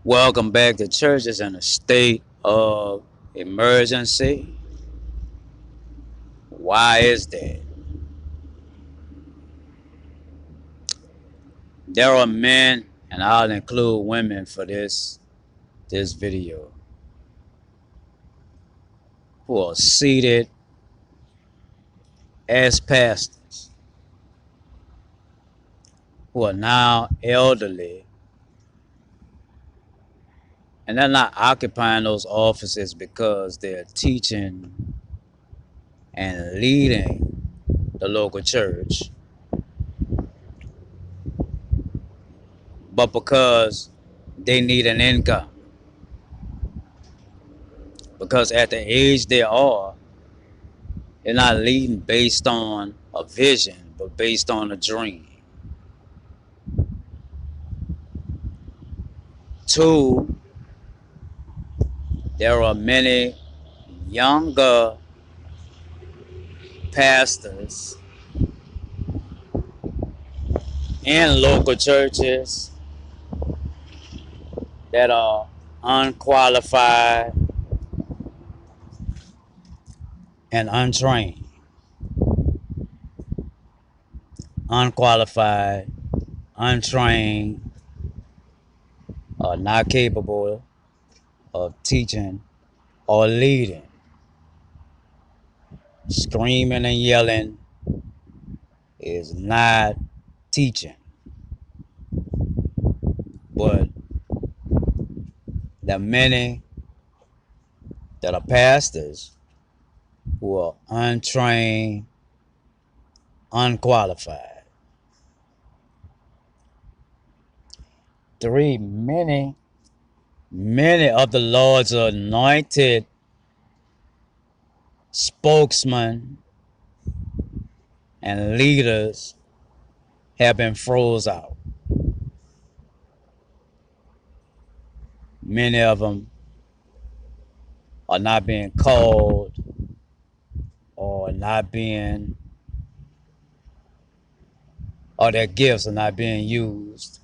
Welcome back to churches in a state of emergency. Why is that? There are men, and I'll include women for this video, who are seated as pastors, who are now elderly, and they're not occupying those offices because they're teaching and leading the local church, but because they need an income. Because at the age they are, they're not leading based on a vision, but based on a dream. Two, there are many younger pastors in local churches that are unqualified and untrained. Unqualified, untrained, or not capable of teaching or leading. Screaming and yelling is not teaching. But the many that are pastors who are untrained, unqualified. Three, many of the Lord's anointed spokesmen and leaders have been froze out. Many of them are not being called or not being, or their gifts are not being used.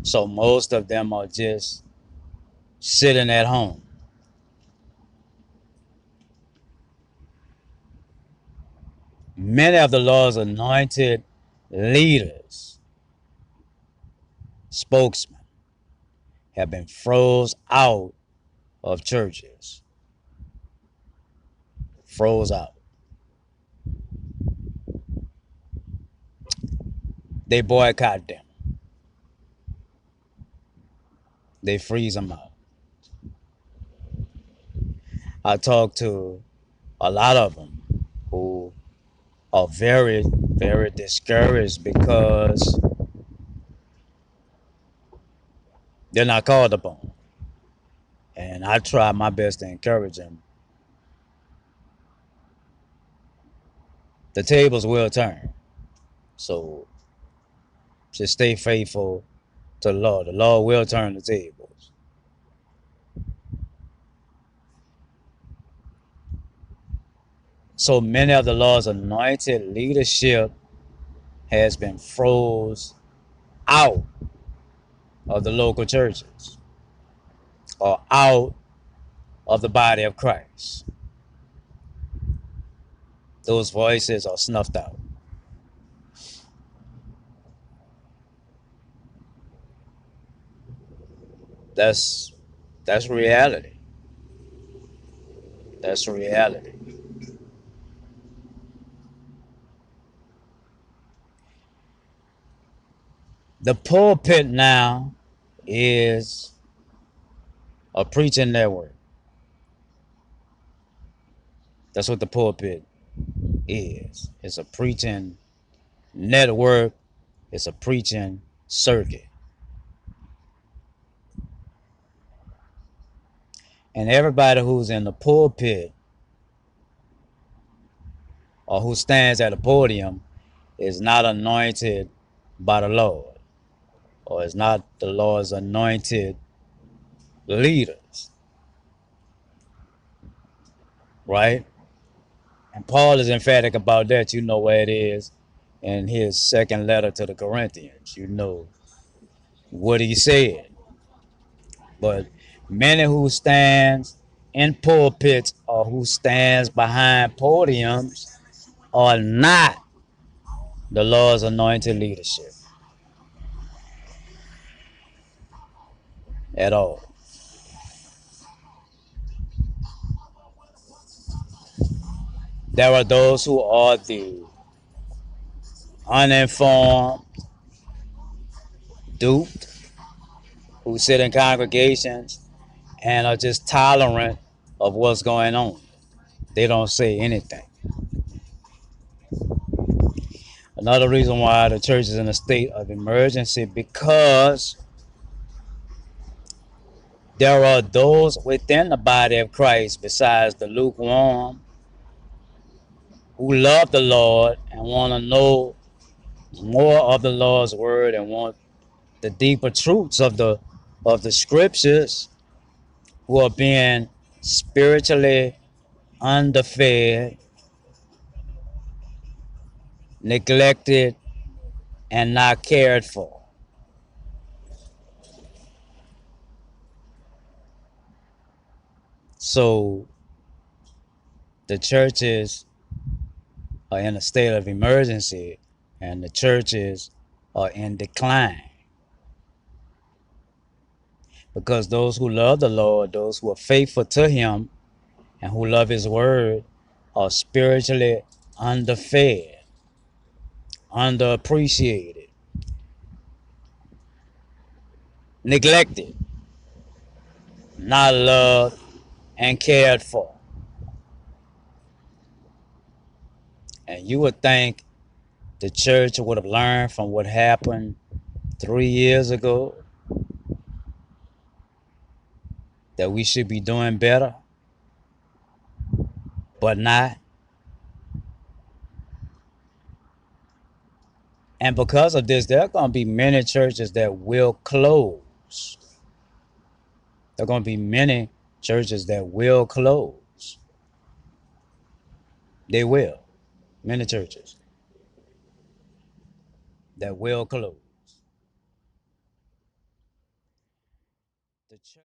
So most of them are just sitting at home. Many of the Lord's anointed leaders, spokesmen, have been froze out of churches. Froze out. They boycott them. They freeze them out. I talked to a lot of them who are very, very discouraged because they're not called upon. And I try my best to encourage them. The tables will turn. So just stay faithful to the Lord. The Lord will turn the tables. So many of the Lord's anointed leadership has been froze out of the local churches or out of the body of Christ. Those voices are snuffed out. That's reality. That's reality. The pulpit now is a preaching network. That's what the pulpit is. It's a preaching network. It's a preaching circuit. And everybody who's in the pulpit or who stands at a podium is not anointed by the Lord, or is not the Lord's anointed leaders, right? And Paul is emphatic about that. You know where it is in his second letter to the Corinthians. You know what he said. But many who stands in pulpits or who stands behind podiums are not the Lord's anointed leadership at all. There are those who are the uninformed, duped, who sit in congregations and are just tolerant of what's going on. They don't say anything. Another reason why the church is in a state of emergency because there are those within the body of Christ besides the lukewarm who love the Lord and want to know more of the Lord's word and want the deeper truths of the scriptures, who are being spiritually underfed, neglected, and not cared for. So the churches are in a state of emergency and the churches are in decline because those who love the Lord, those who are faithful to Him and who love His word, are spiritually underfed, underappreciated, neglected, not loved, and cared for. And you would think the church would have learned from what happened 3 years ago that we should be doing better, but not. And because of this, there are going to be many churches that will close. There are going to be many churches that will close. They will. Many churches that will close. The church